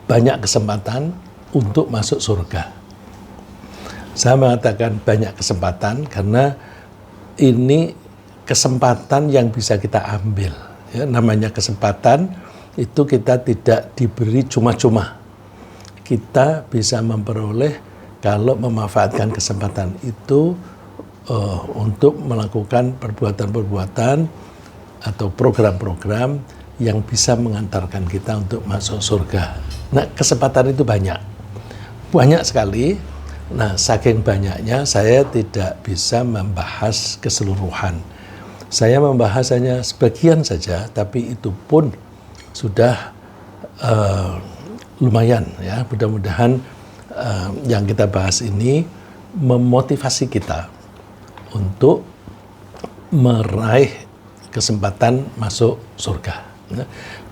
banyak kesempatan untuk masuk surga. Saya mengatakan banyak kesempatan karena ini kesempatan yang bisa kita ambil. Ya, namanya kesempatan itu kita tidak diberi cuma-cuma. Kita bisa memperoleh kalau memanfaatkan kesempatan itu untuk melakukan perbuatan-perbuatan atau program-program yang bisa mengantarkan kita untuk masuk surga. Nah, kesempatan itu banyak sekali. Nah, saking banyaknya saya tidak bisa membahas keseluruhan. Saya membahas hanya sebagian saja, tapi itu pun sudah lumayan ya. Mudah-mudahan yang kita bahas ini memotivasi kita untuk meraih kesempatan masuk surga. Nah,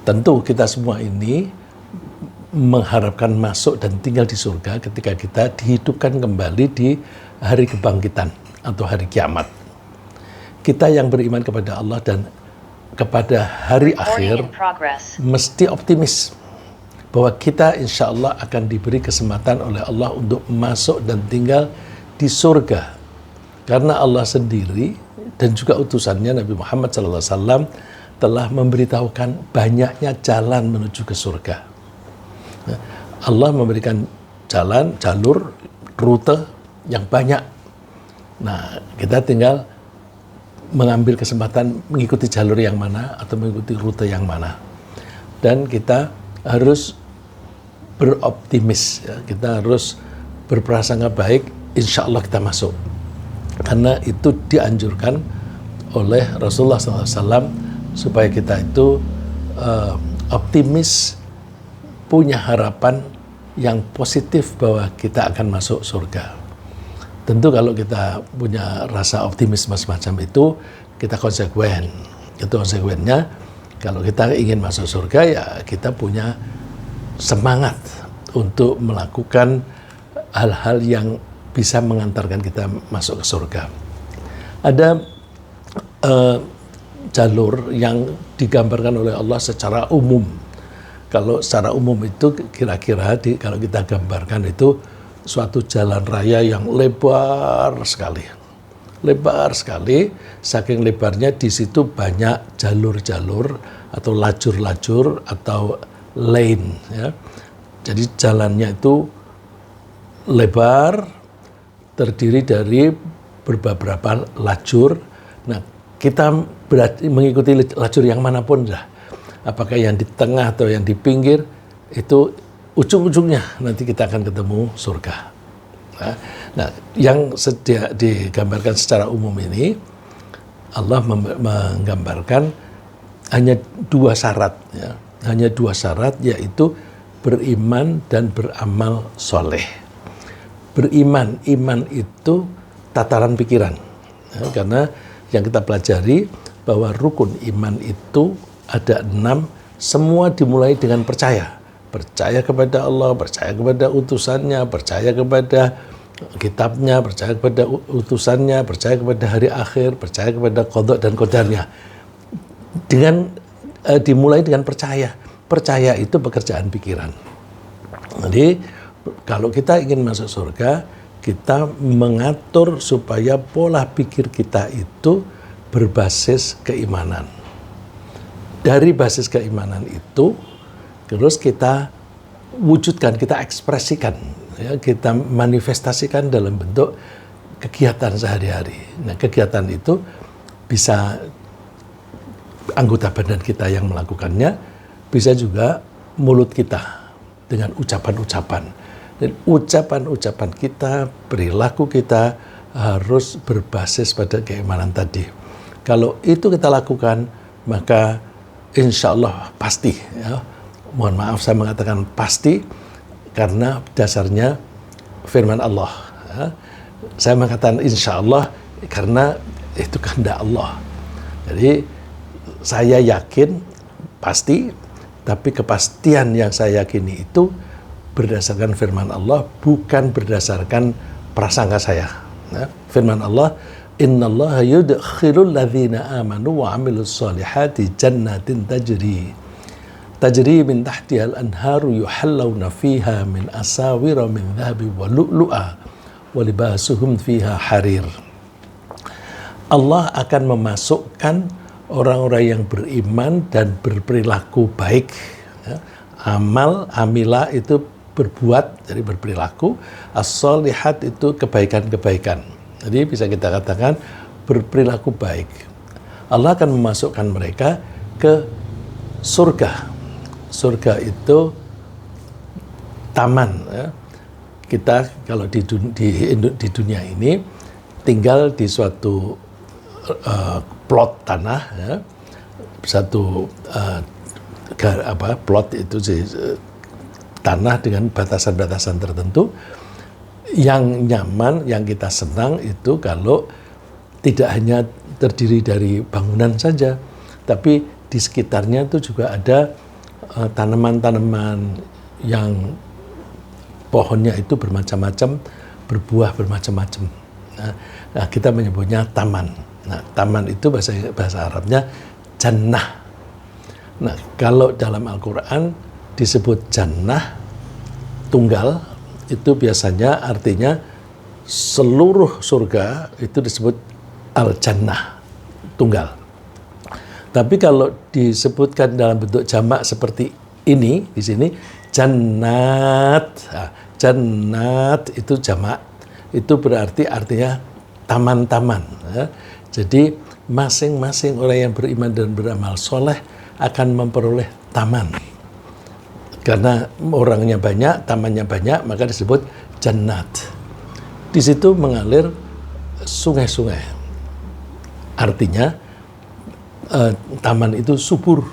tentu kita semua ini mengharapkan masuk dan tinggal di surga ketika kita dihidupkan kembali di hari kebangkitan atau hari kiamat. Kita yang beriman kepada Allah dan kepada hari akhir mesti optimis bahwa kita insya Allah akan diberi kesempatan oleh Allah untuk masuk dan tinggal di surga. Karena Allah sendiri dan juga utusannya Nabi Muhammad SAW telah memberitahukan banyaknya jalan menuju ke surga. Allah memberikan jalan, jalur, rute yang banyak. Nah, kita tinggal mengambil kesempatan mengikuti jalur yang mana atau mengikuti rute yang mana. Dan kita harus beroptimis, ya. Kita harus berprasangka baik, insya Allah kita masuk. Karena itu dianjurkan oleh Rasulullah SAW supaya kita itu optimis, punya harapan yang positif bahwa kita akan masuk surga. Tentu kalau kita punya rasa optimisme semacam itu, kita konsekuen. Itu konsekuennya, kalau kita ingin masuk surga, ya kita punya semangat untuk melakukan hal-hal yang bisa mengantarkan kita masuk ke surga. Ada jalur yang digambarkan oleh Allah secara umum. Kalau secara umum itu kira-kira kalau kita gambarkan itu suatu jalan raya yang lebar sekali. Lebar sekali, saking lebarnya di situ banyak jalur-jalur atau lajur-lajur atau lane. Ya. Jadi jalannya itu lebar, terdiri dari beberapa lajur. Nah, kita mengikuti lajur yang manapun dah. Apakah yang di tengah atau yang di pinggir, itu ujung-ujungnya nanti kita akan ketemu surga. Nah, yang digambarkan secara umum ini, Allah menggambarkan hanya dua syarat, ya. Hanya dua syarat, yaitu beriman dan beramal soleh. Beriman, iman itu tataran pikiran, ya, karena yang kita pelajari bahwa rukun iman itu ada 6, semua dimulai dengan percaya. Percaya kepada Allah, percaya kepada utusannya, percaya kepada kitabnya, percaya kepada utusannya, percaya kepada hari akhir, percaya kepada qada dan qadarnya. Dimulai dengan percaya. Percaya itu pekerjaan pikiran. Jadi kalau kita ingin masuk surga, kita mengatur supaya pola pikir kita itu berbasis keimanan. Dari basis keimanan itu, terus kita wujudkan, kita ekspresikan, ya, kita manifestasikan dalam bentuk kegiatan sehari-hari. Nah, kegiatan itu bisa anggota badan kita yang melakukannya, bisa juga mulut kita dengan ucapan-ucapan. Dan ucapan-ucapan kita, perilaku kita harus berbasis pada keimanan tadi. Kalau itu kita lakukan, maka insya Allah pasti, ya. Mohon maaf saya mengatakan pasti, karena dasarnya firman Allah. Ya. Saya mengatakan insya Allah karena itu kehendak Allah. Jadi saya yakin pasti, tapi kepastian yang saya yakini itu berdasarkan firman Allah, bukan berdasarkan prasangka saya. Ya. Firman Allah, innallaha yudkhilul ladzina amanu wa 'amilus solihati jannatin tajri. tajri min tahtihal anharu yuhallawna fiha min asawira min dhahabi wa lu'lu'a wa libasuhum fiha harir. Allah akan memasukkan orang-orang yang beriman dan berperilaku baik. Ya. Amila itu berbuat, jadi berperilaku. As-solihat itu kebaikan-kebaikan. Jadi bisa kita katakan berperilaku baik. Allah akan memasukkan mereka ke surga. Surga itu taman. Ya. Kita kalau di dunia ini tinggal di suatu plot tanah, ya. Satu plot itu tanah dengan batasan-batasan tertentu. Yang nyaman, yang kita senang itu kalau tidak hanya terdiri dari bangunan saja, tapi di sekitarnya itu juga ada tanaman-tanaman yang pohonnya itu bermacam-macam, berbuah bermacam-macam. Nah, kita menyebutnya taman. Nah, taman itu bahasa Arabnya jannah. Nah, kalau dalam Al-Quran disebut jannah tunggal, itu biasanya artinya seluruh surga itu disebut al-jannah tunggal. Tapi kalau disebutkan dalam bentuk jamak seperti ini di sini jannat. Nah, jannat itu jamak. Itu berarti artinya taman-taman. Ya. Jadi masing-masing orang yang beriman dan beramal soleh akan memperoleh taman. Karena orangnya banyak, tamannya banyak, maka disebut jannat. Di situ mengalir sungai-sungai. Artinya taman itu subur.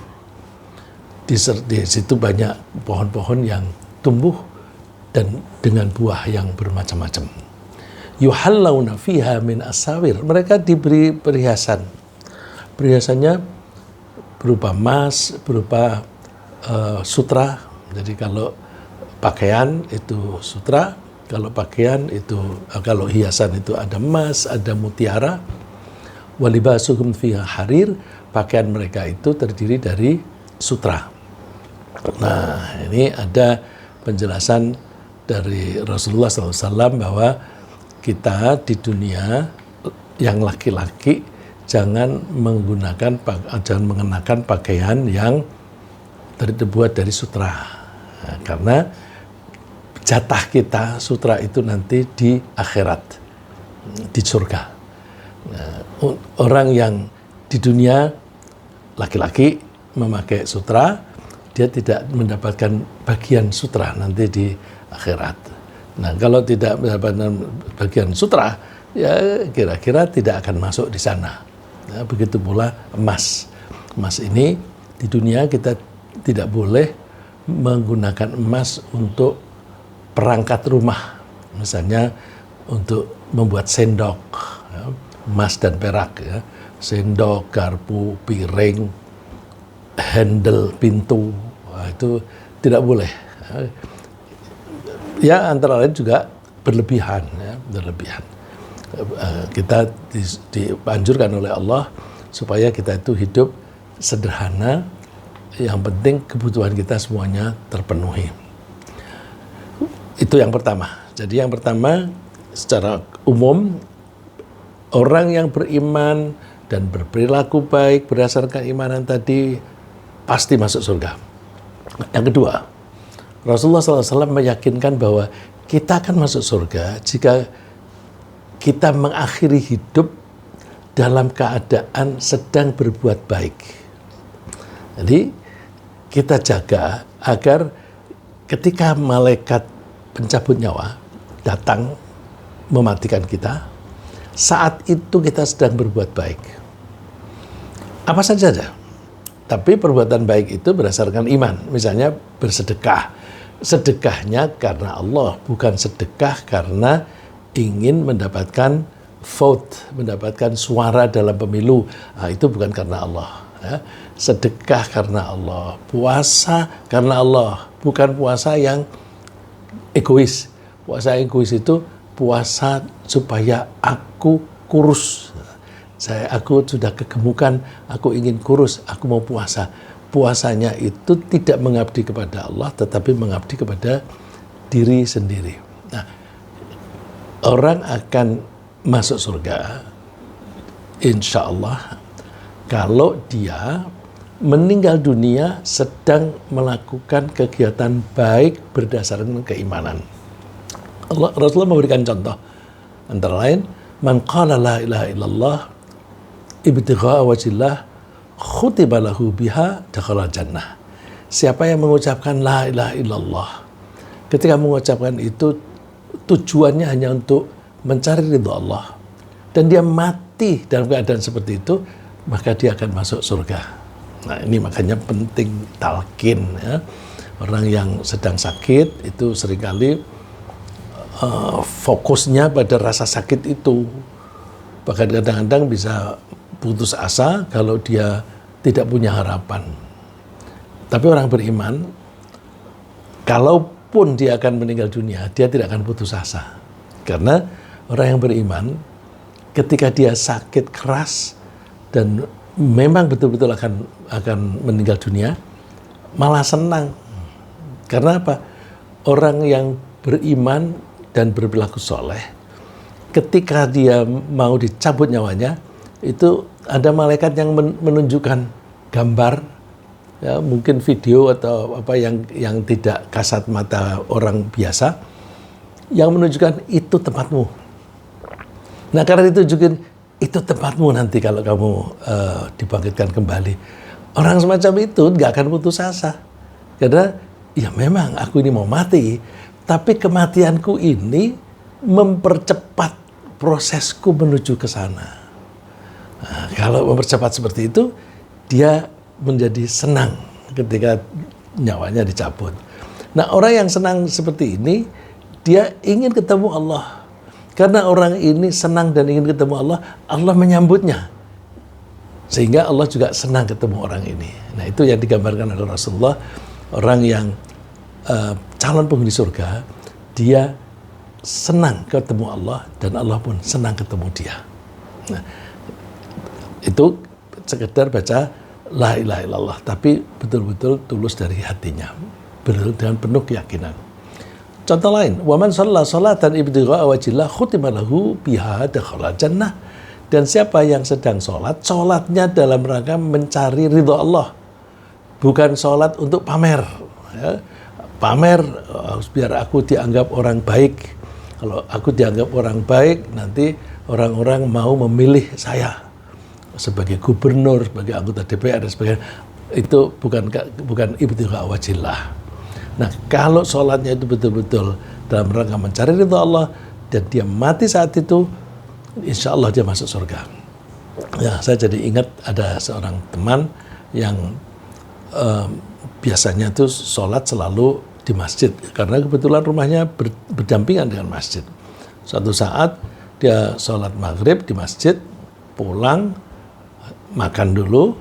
Di situ banyak pohon-pohon yang tumbuh dan dengan buah yang bermacam-macam. Yuhallawna fiha min asawir. Mereka diberi perhiasan. Perhiasannya berupa emas, berupa sutra. Jadi kalau pakaian itu sutra, kalau pakaian itu, kalau hiasan itu ada emas, ada mutiara. Walibasuhum fiha harir. Pakaian mereka itu terdiri dari sutra. Nah, ini ada penjelasan dari Rasulullah SAW bahwa kita di dunia yang laki-laki jangan mengenakan pakaian yang terbuat dari sutra. Nah, karena jatah kita sutra itu nanti di akhirat, di surga. Nah, orang yang di dunia laki-laki memakai sutra, dia tidak mendapatkan bagian sutra nanti di akhirat. Nah, kalau tidak mendapatkan bagian sutra, ya kira-kira tidak akan masuk di sana. Nah, begitu pula emas. Emas ini di dunia kita tidak boleh menggunakan emas untuk perangkat rumah. Misalnya untuk membuat sendok, ya, emas dan perak. Ya. Sendok, garpu, piring, handle pintu, itu tidak boleh. Ya, antara lain juga berlebihan. Ya, berlebihan. Kita dianjurkan oleh Allah supaya kita itu hidup sederhana, yang penting kebutuhan kita semuanya terpenuhi. Itu yang pertama. Jadi yang pertama, secara umum, orang yang beriman dan berperilaku baik berdasarkan imanan tadi pasti masuk surga. Yang kedua, Rasulullah SAW meyakinkan bahwa kita akan masuk surga jika kita mengakhiri hidup dalam keadaan sedang berbuat baik. Jadi kita jaga agar ketika malaikat pencabut nyawa datang mematikan kita, saat itu kita sedang berbuat baik. Apa saja ada. Tapi perbuatan baik itu berdasarkan iman. Misalnya bersedekah. Sedekahnya karena Allah, bukan sedekah karena ingin mendapatkan vote, mendapatkan suara dalam pemilu. Nah, itu bukan karena Allah. Ya. Sedekah karena Allah, puasa karena Allah, bukan puasa yang egois. Puasa egois itu puasa supaya aku kurus. Aku sudah kegemukan, aku ingin kurus, aku mau puasa. puasanya itu tidak mengabdi kepada Allah, tetapi mengabdi kepada diri sendiri. Nah, orang akan masuk surga, insya Allah, kalau dia meninggal dunia sedang melakukan kegiatan baik berdasarkan keimanan. Rasulullah memberikan contoh, antara lain, man qala la ilaha illallah ibtigha'a wajhillah khutiba lahu biha dakhala jannah. Siapa yang mengucapkan la ilaha illallah, ketika mengucapkan itu tujuannya hanya untuk mencari ridho Allah, dan dia mati dalam keadaan seperti itu, maka dia akan masuk surga. Nah, ini makanya penting talqin, ya. Orang yang sedang sakit itu seringkali fokusnya pada rasa sakit itu. Bahkan kadang-kadang bisa putus asa kalau dia tidak punya harapan. Tapi orang beriman, kalaupun dia akan meninggal dunia, dia tidak akan putus asa. Karena orang yang beriman, ketika dia sakit keras dan memang betul-betul akan meninggal dunia, malah senang. Karena apa? Orang yang beriman dan berperilaku soleh, ketika dia mau dicabut nyawanya, itu ada malaikat yang menunjukkan gambar, ya, mungkin video atau apa yang tidak kasat mata orang biasa, yang menunjukkan itu tempatmu. Nah, karena ditunjukin itu tempatmu nanti kalau kamu dibangkitkan kembali. Orang semacam itu nggak akan putus asa. Karena ya memang aku ini mau mati, tapi kematianku ini mempercepat prosesku menuju ke sana. Nah, kalau mempercepat seperti itu, dia menjadi senang ketika nyawanya dicabut. Nah, orang yang senang seperti ini, dia ingin ketemu Allah. Karena orang ini senang dan ingin ketemu Allah, Allah menyambutnya. Sehingga Allah juga senang ketemu orang ini. Nah, itu yang digambarkan oleh Rasulullah. Orang yang calon penghuni surga, dia senang ketemu Allah dan Allah pun senang ketemu dia. Nah, itu sekedar baca la ilaha illallah, tapi betul-betul tulus dari hatinya, dengan penuh keyakinan. Contoh lain, wa man shalla sholatan ibtigha'a wajhillah khutima lahu biha dakhala jannah. Dan siapa yang sedang sholat, sholatnya dalam rangka mencari ridho Allah, bukan sholat untuk pamer. Ya. Pamer biar aku dianggap orang baik. Kalau aku dianggap orang baik, nanti orang-orang mau memilih saya sebagai gubernur, sebagai anggota DPR dan sebagainya. Itu bukan ibtigha'a wajhillah. Nah, kalau sholatnya itu betul-betul dalam rangka mencari ridho Allah dan dia mati saat itu, insya Allah dia masuk surga. Ya, saya jadi ingat ada seorang teman yang biasanya itu sholat selalu di masjid karena kebetulan rumahnya berdampingan dengan masjid. Suatu saat dia sholat maghrib di masjid, pulang makan dulu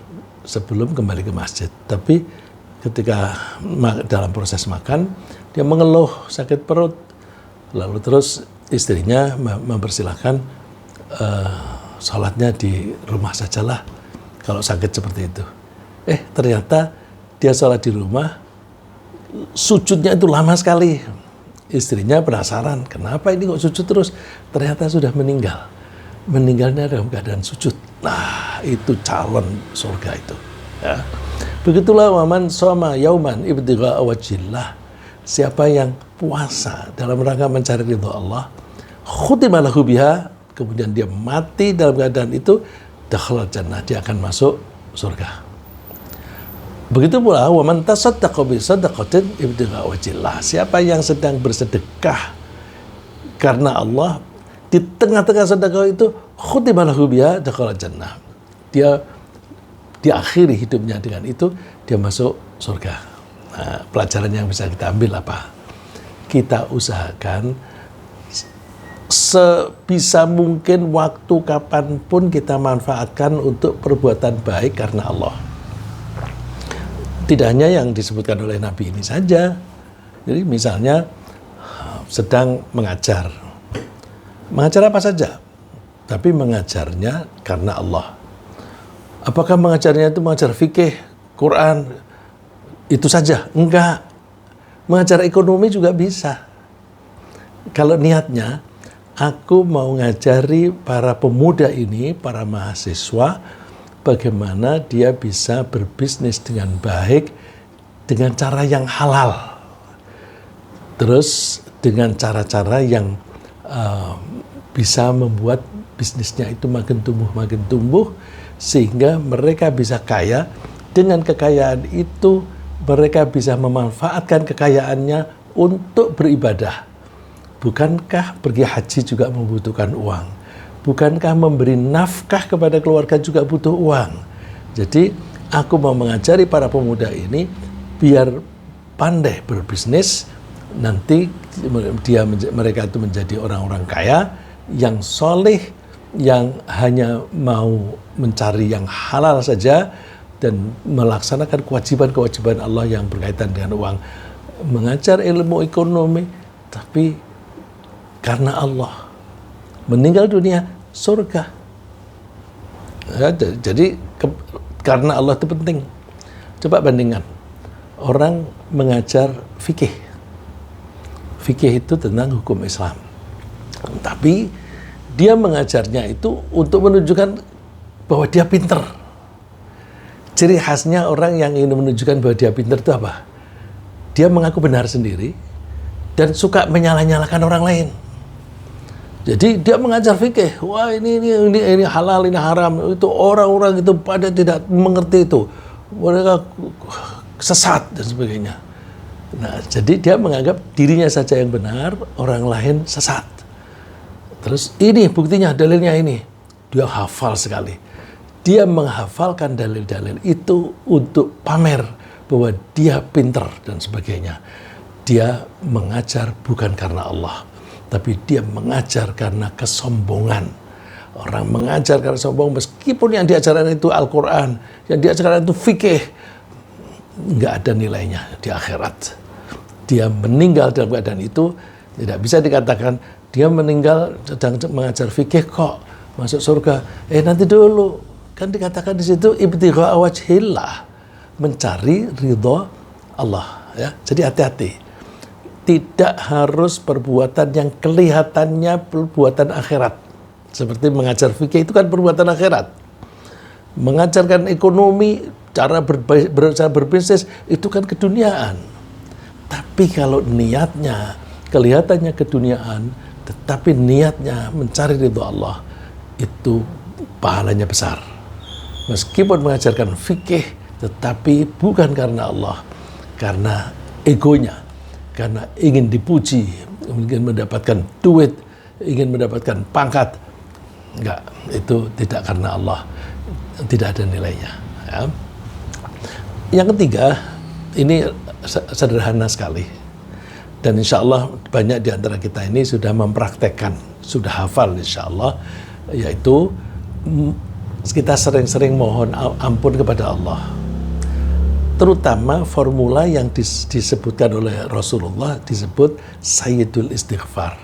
sebelum kembali ke masjid. Tapi ketika dalam proses makan, dia mengeluh sakit perut. Lalu terus istrinya mempersilahkan sholatnya di rumah sajalah kalau sakit seperti itu. Ternyata dia sholat di rumah, sujudnya itu lama sekali. Istrinya penasaran, kenapa ini kok sujud terus? Ternyata sudah meninggal. Meninggalnya dalam keadaan sujud. Nah, itu calon surga itu. Ya. Begitulah waman shoma yauman ibtigha'a wajhillah. Siapa yang puasa dalam rangka mencari ridho Allah, khutima lahu biha, kemudian dia mati dalam keadaan itu, dakhala jannah, dia akan masuk surga. Begitu pula waman tasaddaqa bi sadaqatin ibtigha'a wajhillah. Siapa yang sedang bersedekah karena Allah, di tengah-tengah sedekah itu khutima lahu biha dakhala jannah. Dia diakhiri hidupnya dengan itu, dia masuk surga. Nah, pelajaran yang bisa kita ambil apa? Kita usahakan sebisa mungkin waktu kapanpun kita manfaatkan untuk perbuatan baik karena Allah. Tidak hanya yang disebutkan oleh Nabi ini saja. Jadi misalnya sedang mengajar. Mengajar apa saja, tapi mengajarnya karena Allah. Apakah mengajarnya itu mengajar fikih, Quran itu saja. Enggak. Mengajar ekonomi juga bisa. Kalau niatnya, aku mau ngajari para pemuda ini, para mahasiswa, bagaimana dia bisa berbisnis dengan baik, dengan cara yang halal. Terus dengan cara-cara yang bisa membuat bisnisnya itu makin tumbuh, sehingga mereka bisa kaya. Dengan kekayaan itu, mereka bisa memanfaatkan kekayaannya untuk beribadah. Bukankah pergi haji juga membutuhkan uang? Bukankah memberi nafkah kepada keluarga juga butuh uang? Jadi, aku mau mengajari para pemuda ini biar pandai berbisnis, nanti mereka itu menjadi orang-orang kaya yang soleh, yang hanya mau mencari yang halal saja dan melaksanakan kewajiban-kewajiban Allah yang berkaitan dengan uang. Mengajar ilmu ekonomi, tapi karena Allah. Meninggal dunia, surga. Ya, jadi karena Allah itu penting. Coba bandingkan. Orang mengajar fikih. Fikih itu tentang hukum Islam. Tapi dia mengajarnya itu untuk menunjukkan bahwa dia pinter. Ciri khasnya orang yang ingin menunjukkan bahwa dia pinter itu apa? Dia mengaku benar sendiri dan suka menyalah-nyalahkan orang lain. Jadi dia mengajar fikih, wah ini halal, ini haram. Itu orang-orang itu pada tidak mengerti itu. Mereka sesat dan sebagainya. Nah, jadi dia menganggap dirinya saja yang benar, orang lain sesat. Terus ini buktinya, dalilnya ini. Dia hafal sekali. Dia menghafalkan dalil-dalil itu untuk pamer bahwa dia pinter dan sebagainya. Dia mengajar bukan karena Allah, tapi dia mengajar karena kesombongan. Orang mengajar karena sombong, meskipun yang diajarkan itu Al-Quran, yang diajarkan itu fikih, nggak ada nilainya di akhirat. Dia meninggal dalam keadaan itu, tidak bisa dikatakan dia meninggal sedang mengajar fikih kok masuk surga. Nanti dulu, kan dikatakan di situ ibtigha wajhillah, mencari ridho Allah. Ya, jadi hati-hati. Tidak harus perbuatan yang kelihatannya perbuatan akhirat. Seperti mengajar fikih itu kan perbuatan akhirat. Mengajarkan ekonomi, cara berbisnis itu kan keduniaan. Tapi kalau niatnya, kelihatannya keduniaan, tetapi niatnya mencari ridho Allah, itu pahalanya besar. Meskipun mengajarkan fikih, tetapi bukan karena Allah, karena egonya, karena ingin dipuji, ingin mendapatkan duit, ingin mendapatkan pangkat. Enggak, itu tidak karena Allah, tidak ada nilainya. Ya. Yang ketiga, ini sederhana sekali. Dan insya Allah banyak di antara kita ini sudah mempraktekkan, sudah hafal insya Allah, yaitu kita sering-sering mohon ampun kepada Allah. Terutama formula yang disebutkan oleh Rasulullah disebut Sayyidul Istighfar.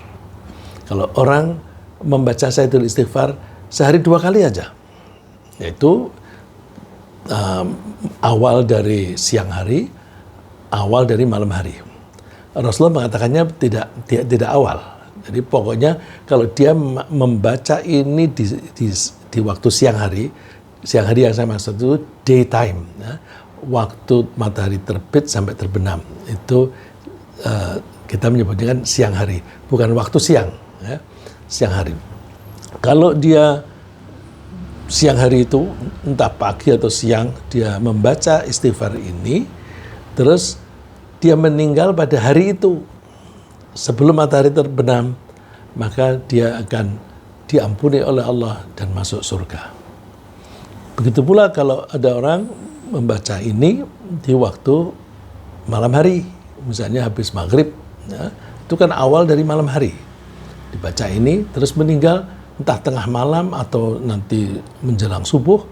Kalau orang membaca Sayyidul Istighfar sehari 2 kali aja, yaitu awal dari siang hari, awal dari malam hari. Rasulullah mengatakannya tidak awal. Jadi pokoknya kalau dia membaca ini di waktu siang hari yang saya maksud itu daytime, ya, waktu matahari terbit sampai terbenam, itu kita menyebutnya kan siang hari, bukan waktu siang, ya, siang hari. Kalau dia siang hari itu entah pagi atau siang dia membaca istighfar ini, terus dia meninggal pada hari itu sebelum matahari terbenam, maka dia akan diampuni oleh Allah dan masuk surga. Begitu pula kalau ada orang membaca ini di waktu malam hari, misalnya habis maghrib, ya, itu kan awal dari malam hari. Dibaca ini terus meninggal entah tengah malam atau nanti menjelang subuh,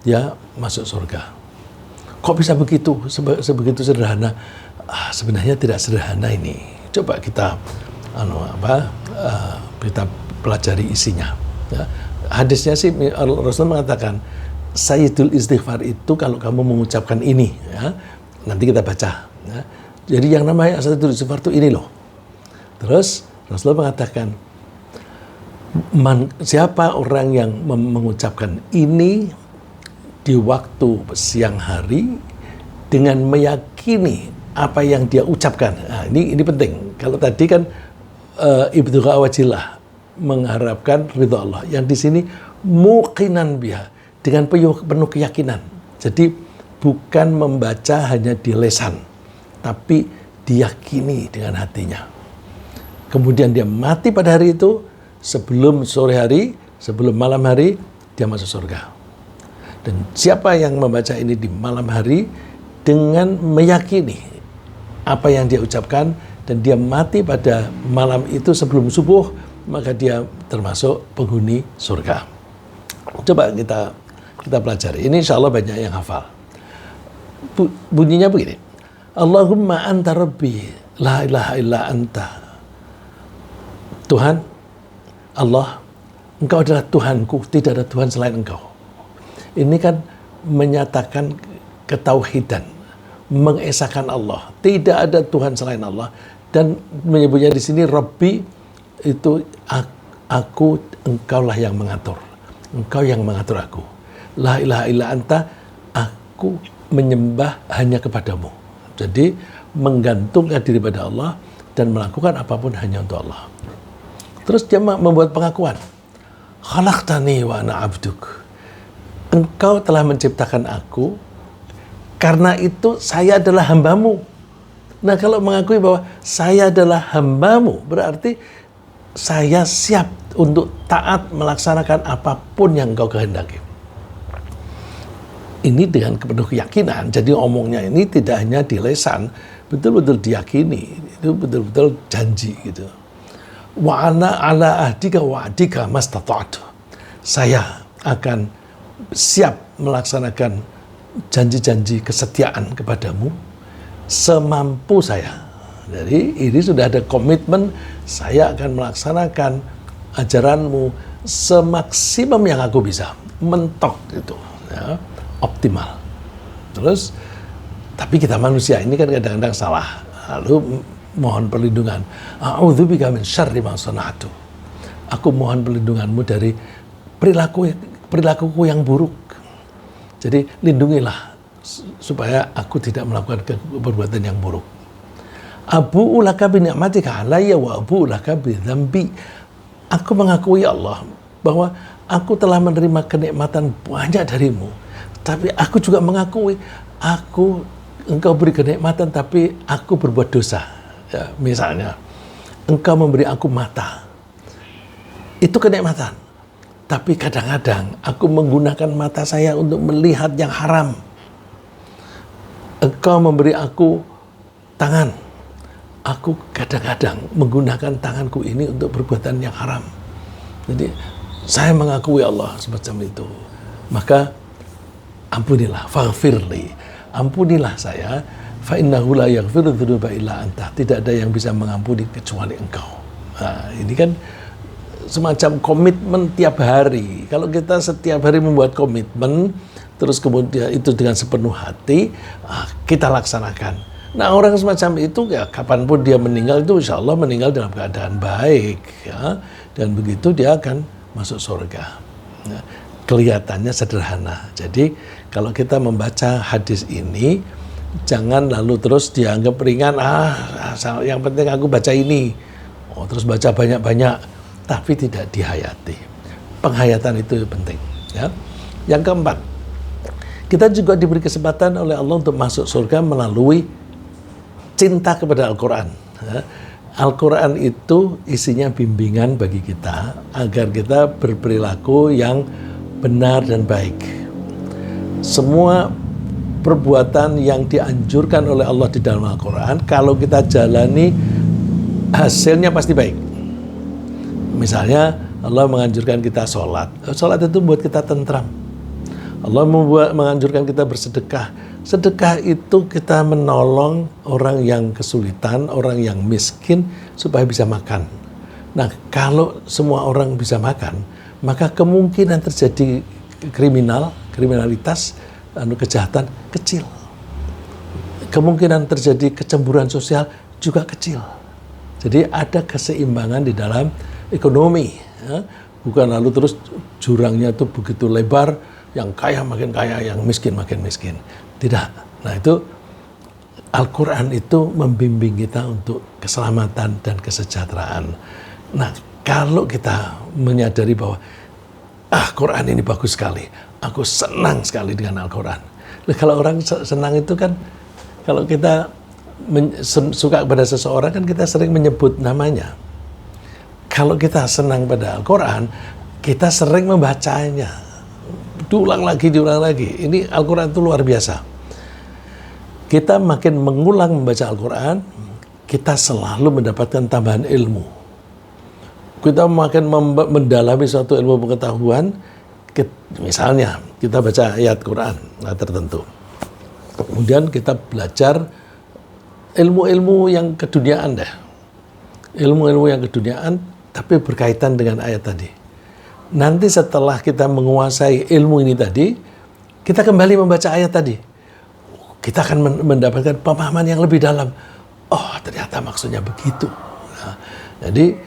dia masuk surga. Kok bisa begitu? Sebegitu sederhana? Sebenarnya tidak sederhana ini. Coba kita kita pelajari isinya. Ya. Hadisnya sih Rasul mengatakan Sayyidul Istighfar itu kalau kamu mengucapkan ini, ya, nanti kita baca. Ya. Jadi yang namanya Sayyidul Istighfar itu ini loh. Terus Rasulullah mengatakan, siapa orang yang mengucapkan ini di waktu siang hari dengan meyakini apa yang dia ucapkan. Nah, ini penting. Kalau tadi kan ibtigha wajillah, mengharapkan ridha Allah. Yang di sini muqinan biha, dengan penuh keyakinan. Jadi bukan membaca hanya di lisan, tapi diyakini dengan hatinya. Kemudian dia mati pada hari itu, sebelum sore hari, sebelum malam hari, dia masuk surga. Dan siapa yang membaca ini di malam hari dengan meyakini apa yang dia ucapkan, dan dia mati pada malam itu sebelum subuh, maka dia termasuk penghuni surga. Coba kita pelajari. Ini insya Allah banyak yang hafal. Bunyinya begini. Allahumma anta rabbi, la ilaha illa anta. Tuhan, Allah, Engkau adalah Tuhanku, tidak ada Tuhan selain Engkau. Ini kan menyatakan ketauhidan, mengesahkan Allah. Tidak ada Tuhan selain Allah. Dan menyebutnya di sini Rabbi, itu aku, Engkaulah yang mengatur. Engkau yang mengatur aku. La ilaha illa anta, aku menyembah hanya kepadamu. Jadi menggantungkan diri pada Allah dan melakukan apapun hanya untuk Allah. Terus dia membuat pengakuan. Khalaqtani wa ana abduk. Engkau telah menciptakan aku, karena itu saya adalah hambamu. Nah, kalau mengakui bahwa saya adalah hambamu, berarti saya siap untuk taat melaksanakan apapun yang engkau kehendaki. Ini dengan penuh keyakinan. Jadi omongnya ini tidak hanya di lisan, betul-betul diyakini. Itu betul-betul janji gitu. Wa ana ala ahdika wa ahdika mastata'tu. Saya akan siap melaksanakan janji-janji kesetiaan kepadamu semampu saya. Jadi ini sudah ada komitmen, saya akan melaksanakan ajaranmu semaksimum yang aku bisa, mentok itu, ya, optimal. Terus, tapi kita manusia ini kan kadang-kadang salah, lalu mohon perlindungan. A'udzubika min syarri ma sana'tu. Aku mohon perlindunganmu dari perilakuku yang buruk. Jadi lindungilah supaya aku tidak melakukan perbuatan yang buruk. Abu'u laka bi ni'matika alayya wa abu'u laka bi dzambi. Aku mengakui Allah bahwa aku telah menerima kenikmatan banyak darimu, tapi aku juga mengakui engkau beri kenikmatan tapi aku berbuat dosa. Ya, misalnya engkau memberi aku mata, itu kenikmatan, tapi kadang-kadang aku menggunakan mata saya untuk melihat yang haram. Engkau memberi aku tangan, aku kadang-kadang menggunakan tanganku ini untuk perbuatan yang haram. Jadi saya mengakui Allah semacam itu. Maka ampunilah, faghfirli, ampunilah saya. Fa innahu la yaghfiru dzunuba illa anta. Tidak ada yang bisa mengampuni kecuali engkau. Nah, ini kan semacam komitmen tiap hari. Kalau kita setiap hari membuat komitmen, terus kemudian itu dengan sepenuh hati, kita laksanakan. Nah, orang semacam itu ya kapanpun dia meninggal itu insya Allah meninggal dalam keadaan baik, ya. Dan begitu dia akan masuk surga. Nah, kelihatannya sederhana. Jadi kalau kita membaca hadis ini, jangan lalu terus dianggap ringan. Yang penting aku baca ini. Terus baca banyak-banyak, tapi tidak dihayati. Penghayatan itu penting. Ya. Yang keempat, kita juga diberi kesempatan oleh Allah untuk masuk surga melalui cinta kepada Al-Quran. Ya. Al-Quran itu isinya bimbingan bagi kita agar kita berperilaku yang benar dan baik. Semua perbuatan yang dianjurkan oleh Allah di dalam Al-Quran, kalau kita jalani, hasilnya pasti baik. Misalnya Allah menganjurkan kita sholat. Sholat itu buat kita tentram. Allah menganjurkan kita bersedekah. Sedekah itu kita menolong orang yang kesulitan, orang yang miskin supaya bisa makan. Nah, kalau semua orang bisa makan, maka kemungkinan terjadi kriminalitas, kejahatan kecil. Kemungkinan terjadi kecemburuan sosial juga kecil. Jadi ada keseimbangan di dalam ekonomi, ya. Bukan lalu terus jurangnya itu begitu lebar, yang kaya makin kaya, yang miskin makin miskin. Tidak. Nah itu Al-Quran itu membimbing kita untuk keselamatan dan kesejahteraan. Nah kalau kita menyadari bahwa Quran ini bagus sekali, aku senang sekali dengan Al-Quran. Kalau orang senang itu kan, kalau kita suka kepada seseorang kan kita sering menyebut namanya. Kalau kita senang pada Al-Quran, kita sering membacanya. Diulang lagi. Ini Al-Quran itu luar biasa. Kita makin mengulang membaca Al-Quran, kita selalu mendapatkan tambahan ilmu. Kita makin mendalami suatu ilmu pengetahuan, misalnya kita baca ayat Quran tertentu. Kemudian kita belajar ilmu-ilmu yang keduniaan deh. Ilmu-ilmu yang keduniaan tapi berkaitan dengan ayat tadi. Nanti setelah kita menguasai ilmu ini tadi, kita kembali membaca ayat tadi. Kita akan mendapatkan pemahaman yang lebih dalam. Oh, ternyata maksudnya begitu. Nah, jadi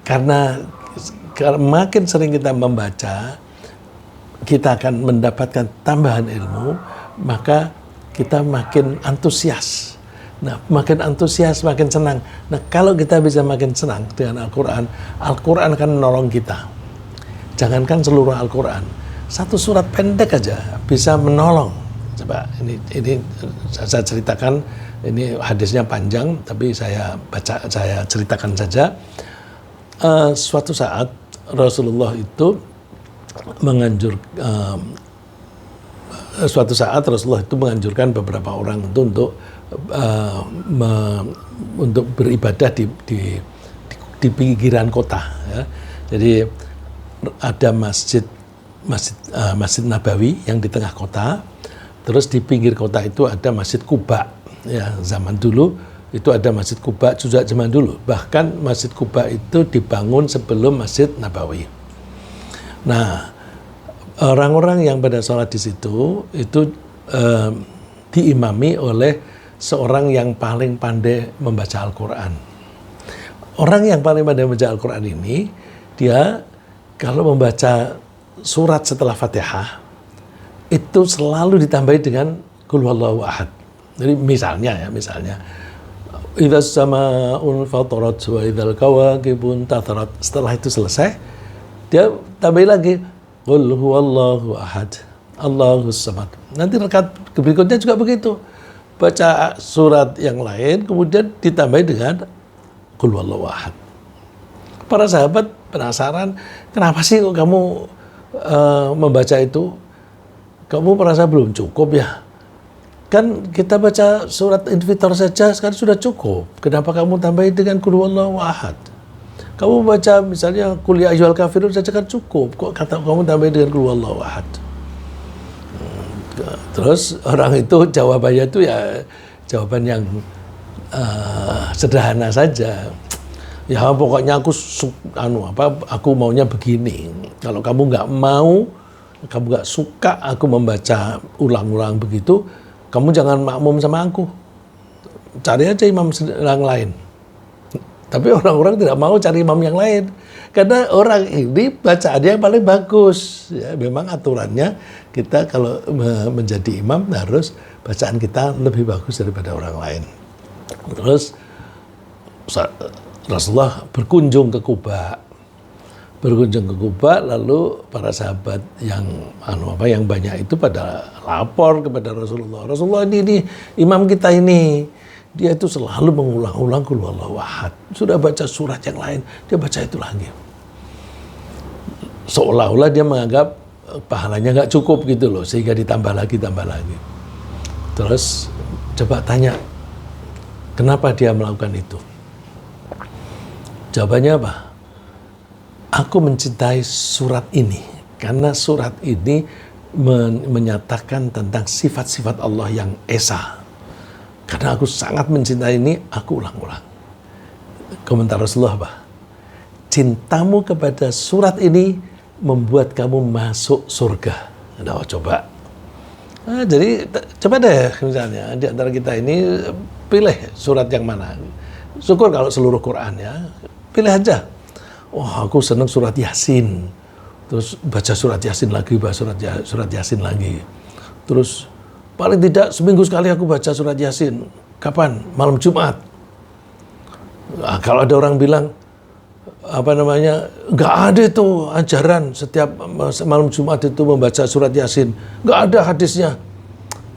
karena makin sering kita membaca, kita akan mendapatkan tambahan ilmu, maka kita makin antusias. Nah, makin antusias, makin senang. Nah, kalau kita bisa makin senang dengan Al-Quran, Al-Quran akan menolong kita. Jangankan seluruh Al-Quran, satu surat pendek aja bisa menolong. Coba, ini saya ceritakan, ini hadisnya panjang, tapi saya ceritakan saja. Suatu saat Rasulullah itu menganjurkan beberapa orang itu untuk beribadah di pinggiran kota, ya. Jadi ada masjid Nabawi yang di tengah kota, terus di pinggir kota itu ada Masjid Quba, ya. Zaman dulu itu ada Masjid Quba sejak zaman dulu. Bahkan Masjid Quba itu dibangun sebelum Masjid Nabawi. Nah, orang-orang yang pada sholat di situ itu diimami oleh seorang yang paling pandai membaca Al-Quran. Orang yang paling pandai membaca Al-Quran ini, dia kalau membaca surat setelah Fatihah itu selalu ditambahi dengan Qul huwallahu ahad. Jadi misalnya idza sama'un fatarat wa idzal kawakibun tatarat. Setelah itu selesai, dia tambahin lagi Qul huwallahu ahad, Allahus samad. Nanti rakaat berikutnya juga begitu. Baca surat yang lain kemudian ditambahin dengan Qul huwallahu ahad. Para sahabat penasaran, kenapa sih kok kamu membaca itu? Kamu merasa belum cukup ya? Kan kita baca surat Infitar saja sekarang sudah cukup. Kenapa kamu tambahin dengan Qul huwallahu ahad? Kamu baca misalnya Qul ya ayyuhal kafirun saja kan cukup. Kok kamu tambahin dengan Qul huwallahu ahad? Terus orang itu jawabannya itu ya jawaban yang sederhana saja. Ya pokoknya aku maunya begini. Kalau kamu nggak mau, kamu nggak suka aku membaca ulang-ulang begitu, kamu jangan makmum sama aku. Cari aja imam yang lain. Tapi orang-orang tidak mau cari imam yang lain. Karena orang ini bacaannya yang paling bagus. Ya, memang aturannya kita kalau menjadi imam harus bacaan kita lebih bagus daripada orang lain. Terus Rasulullah berkunjung ke Quba. Lalu para sahabat yang banyak itu pada lapor kepada Rasulullah. Rasulullah ini imam kita ini, dia itu selalu mengulang-ulang Qul huwallahu ahad. Sudah baca surat yang lain, dia baca itu lagi. Seolah-olah dia menganggap pahalanya nggak cukup gitu loh, sehingga ditambah lagi. Terus coba tanya, kenapa dia melakukan itu? Jawabannya apa? Aku mencintai surat ini karena surat ini menyatakan tentang sifat-sifat Allah yang esa. Karena aku sangat mencintai ini, aku ulang-ulang. Komentar Rasulullah apa? Cintamu kepada surat ini membuat kamu masuk surga. Nah, coba. Nah, jadi coba deh misalnya di antara kita ini pilih surat yang mana. Syukur kalau seluruh Quran ya. Pilih aja. Oh, aku senang surat Yasin. Terus baca surat Yasin lagi, baca surat Yasin lagi. Terus paling tidak seminggu sekali aku baca surat Yasin. Kapan? Malam Jumat. Nah, kalau ada orang bilang nggak ada itu ajaran setiap malam Jumat itu membaca surat Yasin, nggak ada hadisnya.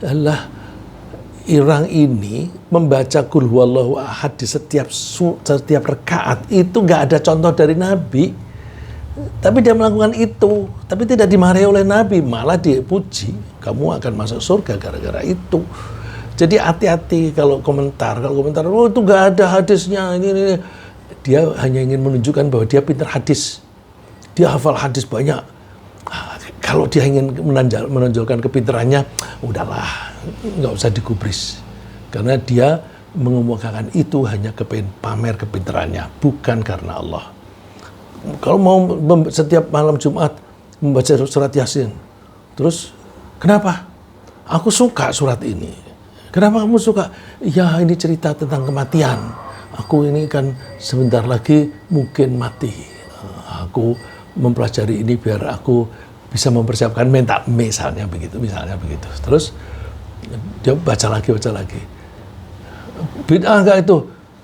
Alah, orang ini membaca Qul huwallahu ahad di setiap rakaat itu nggak ada contoh dari Nabi, tapi dia melakukan itu, tapi tidak dimarahi oleh Nabi, malah dipuji. Kamu akan masuk surga gara-gara itu. Jadi hati-hati kalau komentar, oh itu nggak ada hadisnya ini. Dia hanya ingin menunjukkan bahwa dia pintar hadis. Dia hafal hadis banyak. Kalau dia ingin menonjolkan kepintarannya, udahlah, nggak usah digubris. Karena dia mengemukakan itu hanya kepengen pamer kepintarannya, bukan karena Allah. Kalau mau setiap malam Jumat membaca surat Yasin, terus kenapa? Aku suka surat ini. Kenapa kamu suka? Ya, ini cerita tentang kematian. Aku ini kan sebentar lagi mungkin mati. Aku mempelajari ini biar aku bisa mempersiapkan mental, misalnya begitu. Terus dia baca lagi. Bid'ah enggak itu?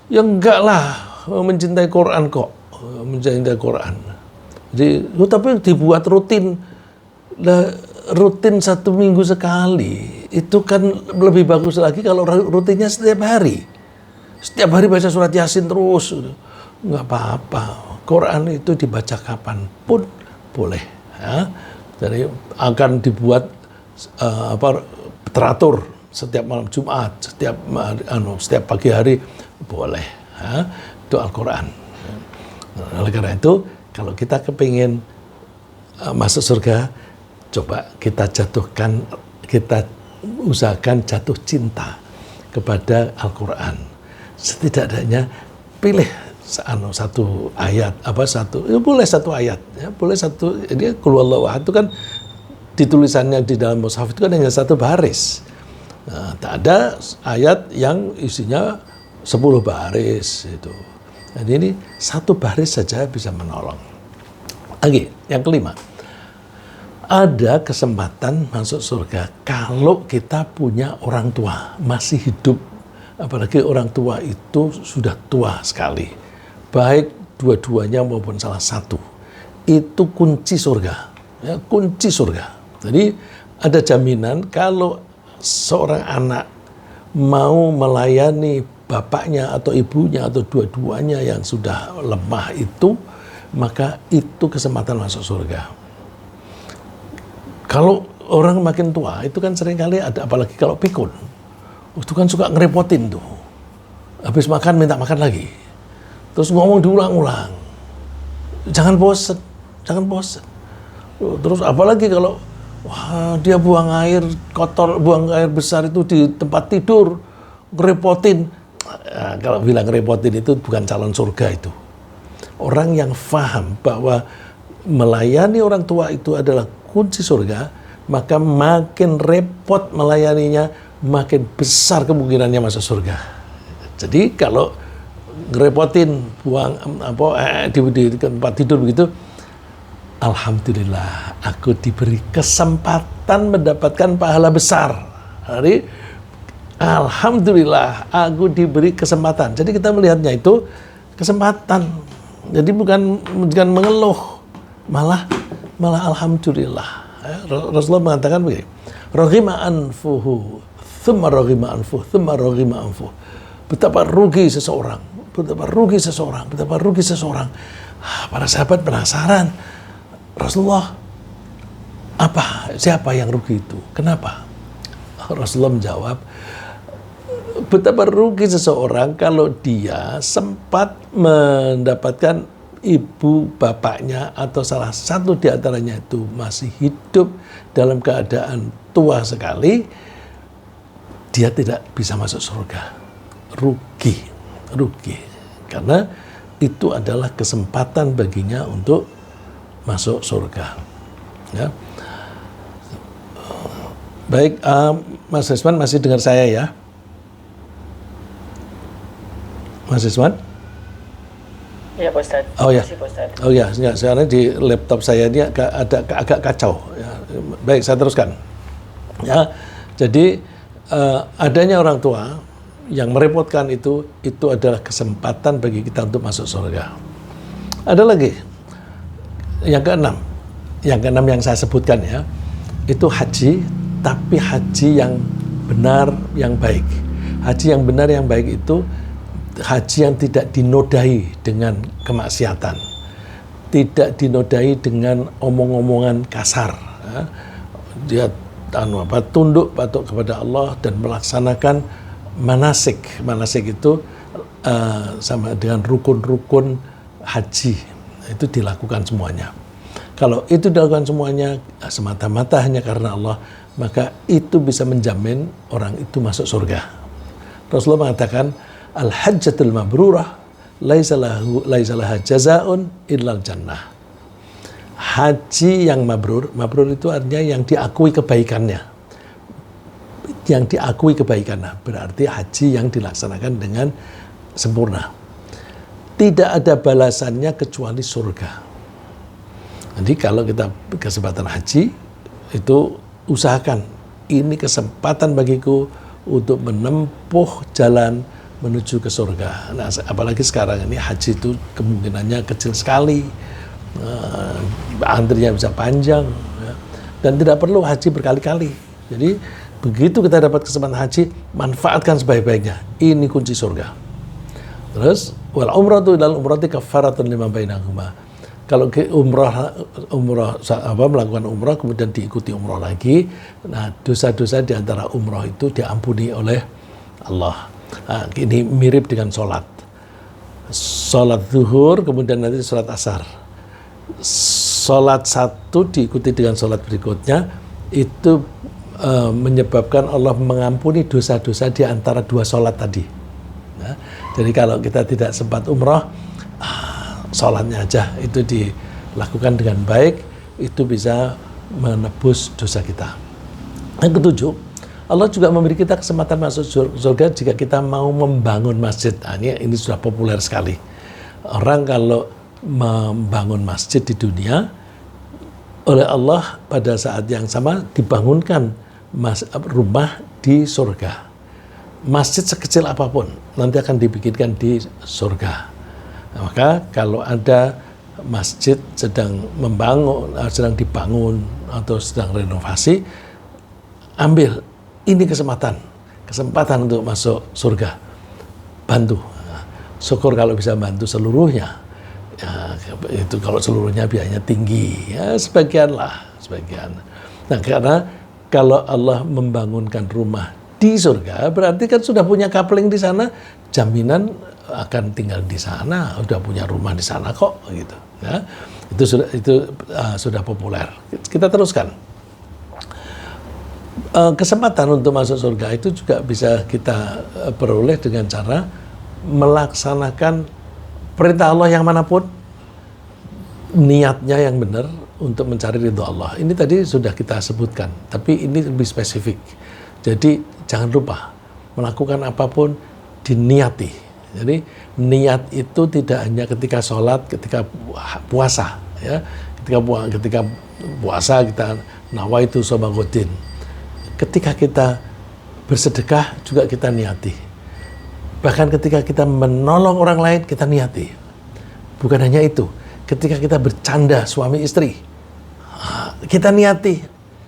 Ya enggak lah, mencintai Quran kok. Mencintai Quran. Jadi, tapi dibuat rutin. Rutin 1 minggu sekali. Itu kan lebih bagus lagi kalau rutinnya setiap hari. Setiap hari baca surat Yasin terus, nggak apa-apa. Quran itu dibaca kapanpun boleh. Ya. Jadi akan dibuat teratur setiap malam Jumat, setiap pagi hari boleh. Ya. Itu Al-Quran. Oleh karena itu, kalau kita kepingin masuk surga, coba kita usahakan jatuh cinta kepada Al-Quran. Setidaknya pilih satu ayat, boleh satu ayat, ya, boleh satu. Jadi Qul huwallahu ahad itu kan ditulisannya di dalam mushaf itu kan hanya 1 baris. Nah, tak ada ayat yang isinya 10 baris itu. Jadi ini 1 baris saja bisa menolong. Lagi, yang kelima, ada kesempatan masuk surga kalau kita punya orang tua masih hidup. Apalagi orang tua itu sudah tua sekali, baik dua-duanya maupun salah satu. Itu kunci surga, ya, kunci surga. Jadi ada jaminan kalau seorang anak mau melayani bapaknya atau ibunya atau dua-duanya yang sudah lemah itu, maka itu kesempatan masuk surga. Kalau orang makin tua itu kan seringkali ada, apalagi kalau pikun. Itu kan suka ngerepotin tuh. Habis makan minta makan lagi. Terus ngomong diulang-ulang. Jangan bosen. Terus apalagi kalau dia buang air kotor, buang air besar itu di tempat tidur, ngerepotin. Nah, kalau bilang ngerepotin itu bukan calon surga itu. Orang yang paham bahwa melayani orang tua itu adalah kunci surga, maka makin repot melayaninya, makin besar kemungkinannya masuk surga. Jadi kalau ngerepotin buang di tempat tidur begitu, alhamdulillah aku diberi kesempatan mendapatkan pahala besar. Jadi alhamdulillah aku diberi kesempatan. Jadi kita melihatnya itu kesempatan. Jadi bukan mengeluh, malah alhamdulillah. Rasulullah mengatakan begini, raghima anfuhu thumma raghima anfuh, thumma raghima anfuh. Betapa rugi seseorang. Para sahabat penasaran. Rasulullah, siapa yang rugi itu? Kenapa? Rasulullah menjawab, betapa rugi seseorang kalau dia sempat mendapatkan ibu bapaknya atau salah satu di antaranya itu masih hidup dalam keadaan tua sekali, dia tidak bisa masuk surga. Rugi. Karena itu adalah kesempatan baginya untuk masuk surga. Ya. Baik, Mas Rizwan masih dengar saya ya? Mas Rizwan? Iya, Pak Ustadz. Oh ya, Ustadz. oh ya, sekarang di laptop saya ini agak kacau. Ya. Baik, saya teruskan. Ya, jadi adanya orang tua yang merepotkan itu adalah kesempatan bagi kita untuk masuk surga. Ada lagi, yang keenam yang saya sebutkan ya, itu haji, tapi haji yang benar, yang baik. Haji yang benar, yang baik itu haji yang tidak dinodai dengan kemaksiatan, tidak dinodai dengan omong-omongan kasar. Ya. Dia tunduk patuh kepada Allah dan melaksanakan manasik. Manasik itu sama dengan rukun-rukun haji, itu dilakukan semuanya. Kalau itu dilakukan semuanya semata-mata hanya karena Allah, maka itu bisa menjamin orang itu masuk surga. Rasulullah mengatakan, al-hajjatul mabrurah laisa laha jazaa'un illal jannah. Haji yang mabrur itu artinya yang diakui kebaikannya. Yang diakui kebaikannya, berarti haji yang dilaksanakan dengan sempurna. Tidak ada balasannya kecuali surga. Jadi kalau kita kesempatan haji, itu usahakan, ini kesempatan bagiku untuk menempuh jalan menuju ke surga. Nah, apalagi sekarang ini haji itu kemungkinannya kecil sekali, antrinya bisa panjang, ya. Dan tidak perlu haji berkali-kali. Jadi begitu kita dapat kesempatan haji, manfaatkan sebaik-baiknya. Ini kunci surga. Terus wal umratu ilal umrati kafaratun lima bainahuma. Kalau melakukan umrah kemudian diikuti umrah lagi, nah dosa-dosa di antara umrah itu diampuni oleh Allah. Nah, ini mirip dengan sholat zuhur, kemudian nanti sholat asar. Sholat satu diikuti dengan sholat berikutnya, itu menyebabkan Allah mengampuni dosa-dosa di antara dua sholat tadi. Nah, jadi kalau kita tidak sempat umrah, sholatnya aja itu dilakukan dengan baik, itu bisa menebus dosa kita. Yang ketujuh, Allah juga memberi kita kesempatan masuk surga jika kita mau membangun masjid. Nah, ini sudah populer sekali. Orang kalau membangun masjid di dunia, oleh Allah pada saat yang sama dibangunkan rumah di surga. Masjid sekecil apapun nanti akan dibikinkan di surga. Nah, maka kalau ada masjid sedang dibangun atau sedang renovasi, ambil ini kesempatan untuk masuk surga, bantu. Nah, syukur kalau bisa bantu seluruhnya. Ya, itu kalau seluruhnya biayanya tinggi, ya sebagian. Nah, karena kalau Allah membangunkan rumah di surga, berarti kan sudah punya coupling di sana, jaminan akan tinggal di sana, udah punya rumah di sana kok, gitu. Ya, itu sudah populer. Kita teruskan. Kesempatan untuk masuk surga itu juga bisa kita peroleh dengan cara melaksanakan perintah Allah yang manapun, niatnya yang benar untuk mencari ridho Allah. Ini tadi sudah kita sebutkan, tapi ini lebih spesifik. Jadi jangan lupa melakukan apapun diniati. Jadi niat itu tidak hanya ketika sholat, ketika puasa, ya. Ketika puasa kita nawaitu sobagodin. Ketika kita bersedekah juga kita niati. Bahkan ketika kita menolong orang lain kita niati. Bukan hanya itu, ketika kita bercanda suami istri kita niati.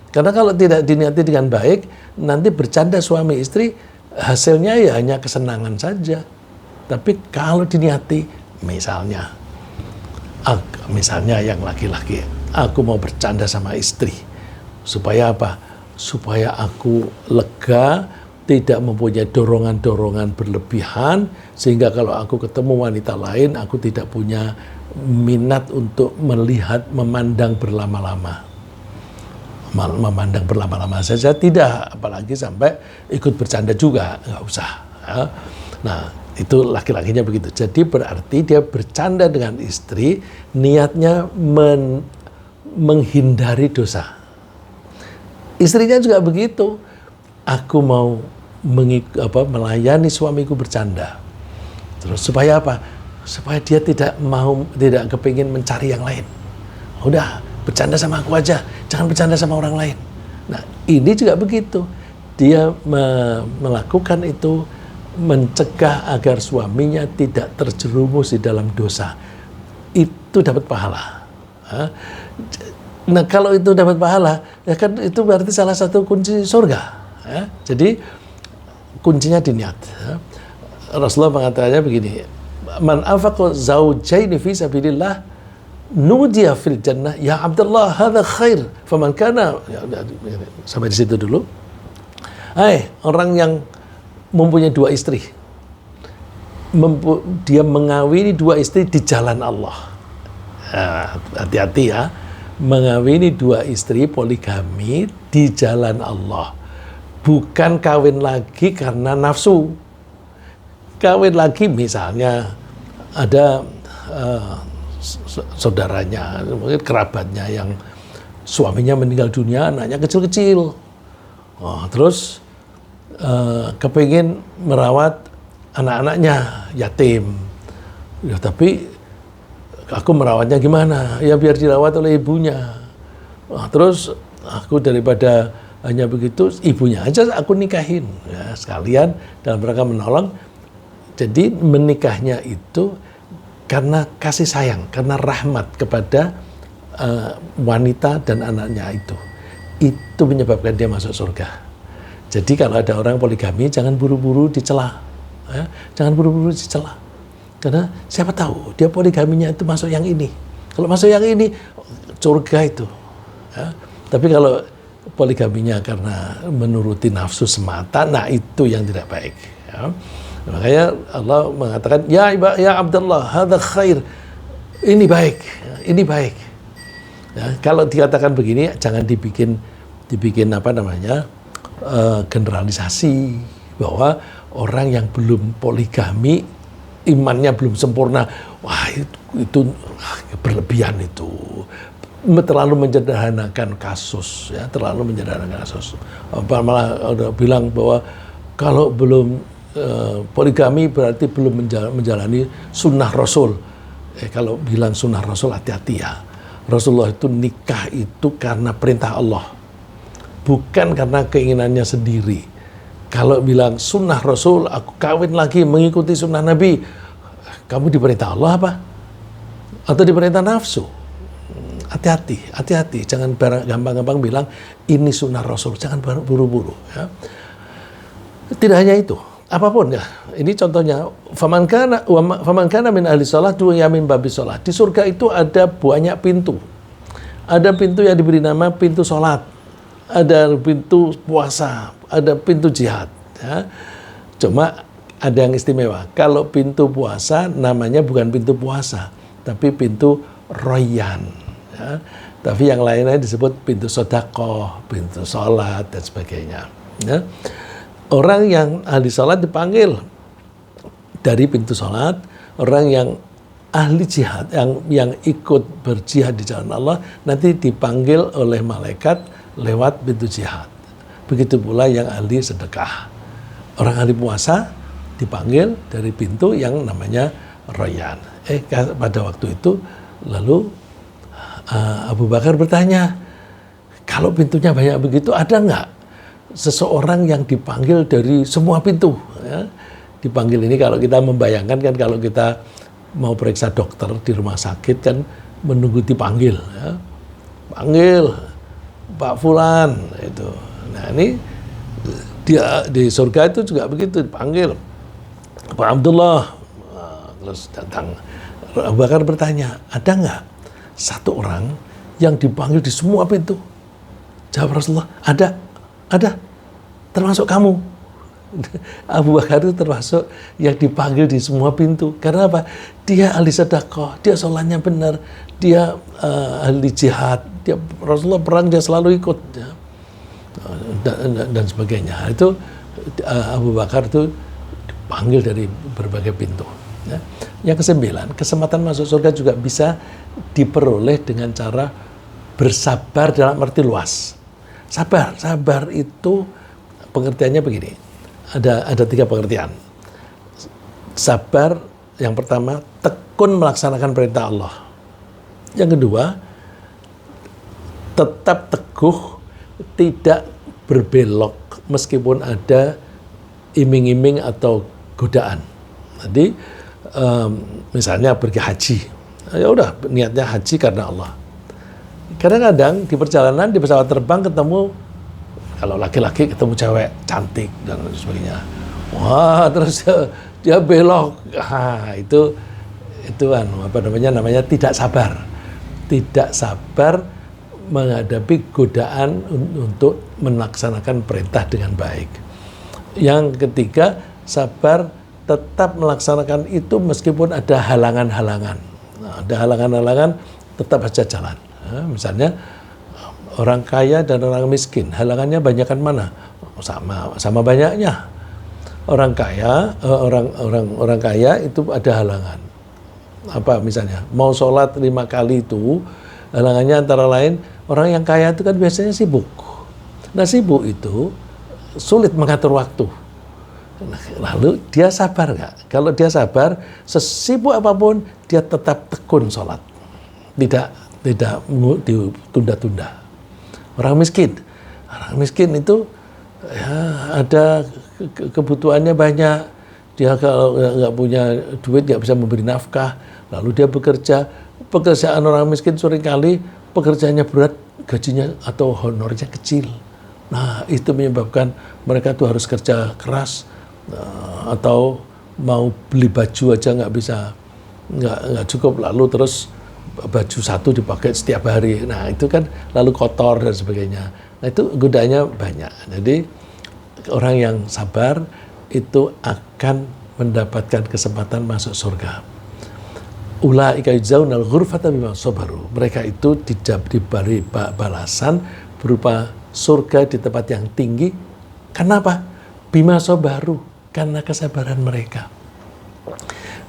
Karena kalau tidak diniati dengan baik, nanti bercanda suami istri hasilnya ya hanya kesenangan saja. Tapi kalau diniati, misalnya yang laki-laki, aku mau bercanda sama istri, supaya apa? Supaya aku lega, tidak mempunyai dorongan-dorongan berlebihan, sehingga kalau aku ketemu wanita lain, aku tidak punya minat untuk memandang berlama-lama. Memandang berlama-lama saja tidak, apalagi sampai ikut bercanda juga, nggak usah. Ya. Nah, itu laki-lakinya begitu. Jadi berarti dia bercanda dengan istri, niatnya menghindari dosa. Istrinya juga begitu. Aku mau melayani suamiku bercanda. Terus supaya apa? Supaya dia tidak kepingin mencari yang lain. Udah, bercanda sama aku aja, jangan bercanda sama orang lain. Nah, ini juga begitu. Dia melakukan itu mencegah agar suaminya tidak terjerumus di dalam dosa. Itu dapat pahala. Nah, kalau itu dapat pahala, ya kan itu berarti salah satu kunci surga. Jadi kuncinya di niat. Rasulullah mengatakannya begini, man anfaqa zawjaini fi sabilillah nudiya fil jannah ya Abdullah hadza khair faman kana sampai di situ dulu. Orang yang mempunyai dua istri, dia mengawini dua istri di jalan Allah. Hati-hati ya, mengawini dua istri poligami di jalan Allah, bukan kawin lagi karena nafsu. Kawin lagi misalnya ada saudaranya, mungkin kerabatnya yang suaminya meninggal dunia, anaknya kecil-kecil, terus kepingin merawat anak-anaknya yatim, ya, tapi aku merawatnya gimana? Ya biar dirawat oleh ibunya. Terus aku daripada hanya begitu, ibunya aja aku nikahin, ya, sekalian dalam rangka menolong. Jadi menikahnya itu karena kasih sayang, karena rahmat kepada wanita dan anaknya itu. Itu menyebabkan dia masuk surga. Jadi kalau ada orang poligami, jangan buru-buru dicela, ya, jangan buru-buru dicela. Karena siapa tahu dia poligaminya itu masuk yang ini. Kalau masuk yang ini, surga itu. Ya. Tapi kalau poligaminya karena menuruti nafsu semata, nah itu yang tidak baik. Ya. Makanya Allah mengatakan, ya Abdullah, hadza khair. Ini baik, ini baik. Ya, kalau dikatakan begini, jangan dibikin generalisasi bahwa orang yang belum poligami imannya belum sempurna, wah itu berlebihan, itu terlalu menyederhanakan kasus, ya, terlalu menyederhanakan kasus. Malah ada bilang bahwa kalau belum poligami berarti belum menjalani sunnah Rasul. Kalau bilang sunnah Rasul, hati-hati ya. Rasulullah itu nikah itu karena perintah Allah, bukan karena keinginannya sendiri. Kalau bilang sunnah Rasul, aku kawin lagi mengikuti sunnah Nabi, kamu diperintah Allah apa? Atau diperintah nafsu? Hati-hati. Jangan gampang-gampang bilang ini sunnah Rasul. Jangan buru-buru. Ya. Tidak hanya itu, apapun ya. Ini contohnya, faman kana min ahli shalah du'a min babi shalah. Di surga itu ada banyak pintu. Ada pintu yang diberi nama pintu sholat, ada pintu puasa, ada pintu jihad. Ya. Cuma ada yang istimewa. Kalau pintu puasa namanya bukan pintu puasa, tapi pintu royan. Ya. Tapi yang lainnya disebut pintu sedekah, pintu sholat dan sebagainya. Ya. Orang yang ahli sholat dipanggil dari pintu sholat, orang yang ahli jihad, yang ikut berjihad di jalan Allah, nanti dipanggil oleh malaikat lewat pintu jihad. Begitu pula yang ahli sedekah. Orang ahli puasa dipanggil dari pintu yang namanya royan. Pada waktu itu, lalu Abu Bakar bertanya, kalau pintunya banyak begitu, ada nggak seseorang yang dipanggil dari semua pintu? Ya? Dipanggil ini kalau kita membayangkan kan, kalau kita mau periksa dokter di rumah sakit kan menunggu dipanggil, ya. Panggil Pak Fulan itu. Nah ini dia di surga itu juga begitu, dipanggil Pak Abdullah. Terus datang. Abu Bakar bertanya, ada nggak satu orang yang dipanggil di semua pintu? Jawab Rasulullah, ada, termasuk kamu. Abu Bakar itu termasuk yang dipanggil di semua pintu. Karena apa? Dia ahli sedekah, dia sholatnya benar, dia ahli jihad, dia Rasulullah perang dia selalu ikut, ya. Dan sebagainya. Itu Abu Bakar itu dipanggil dari berbagai pintu. Ya. Yang kesembilan, kesempatan masuk surga juga bisa diperoleh dengan cara bersabar dalam arti luas. Sabar itu pengertiannya begini. Ada 3 pengertian. Sabar yang pertama, tekun melaksanakan perintah Allah. Yang kedua, tetap teguh, tidak berbelok meskipun ada iming-iming atau godaan. Jadi misalnya pergi haji, ya udah niatnya haji karena Allah. Kadang-kadang di perjalanan di pesawat terbang ketemu, kalau laki-laki ketemu cewek cantik dan sebagainya. Wah, terus dia belok. Itu namanya tidak sabar. Tidak sabar menghadapi godaan untuk melaksanakan perintah dengan baik. Yang ketiga, sabar tetap melaksanakan itu meskipun ada halangan-halangan. Ada halangan-halangan, tetap saja jalan. Misalnya orang kaya dan orang miskin, halangannya banyakkan mana? Sama banyaknya. Orang kaya itu ada halangan. Apa misalnya? Mau sholat 5 kali itu, halangannya antara lain orang yang kaya itu kan biasanya sibuk. Nah, sibuk itu sulit mengatur waktu. Lalu dia sabar nggak? Kalau dia sabar, sesibuk apapun dia tetap tekun sholat, tidak ditunda-tunda. Orang miskin itu ya, ada kebutuhannya banyak. Dia kalau nggak punya duit nggak bisa memberi nafkah. Lalu dia bekerja. Pekerjaan orang miskin seringkali pekerjaannya berat, gajinya atau honornya kecil. Nah, itu menyebabkan mereka tuh harus kerja keras, atau mau beli baju aja nggak bisa, nggak cukup, lalu terus baju satu dipakai setiap hari. Nah, itu kan lalu kotor dan sebagainya. Nah, itu godaannya banyak. Jadi orang yang sabar itu akan mendapatkan kesempatan masuk surga. Ulaika yujzaunal ghurfata bima sabaru. Mereka itu diberi balasan berupa surga di tempat yang tinggi. Kenapa? Bima sabaru, karena kesabaran mereka.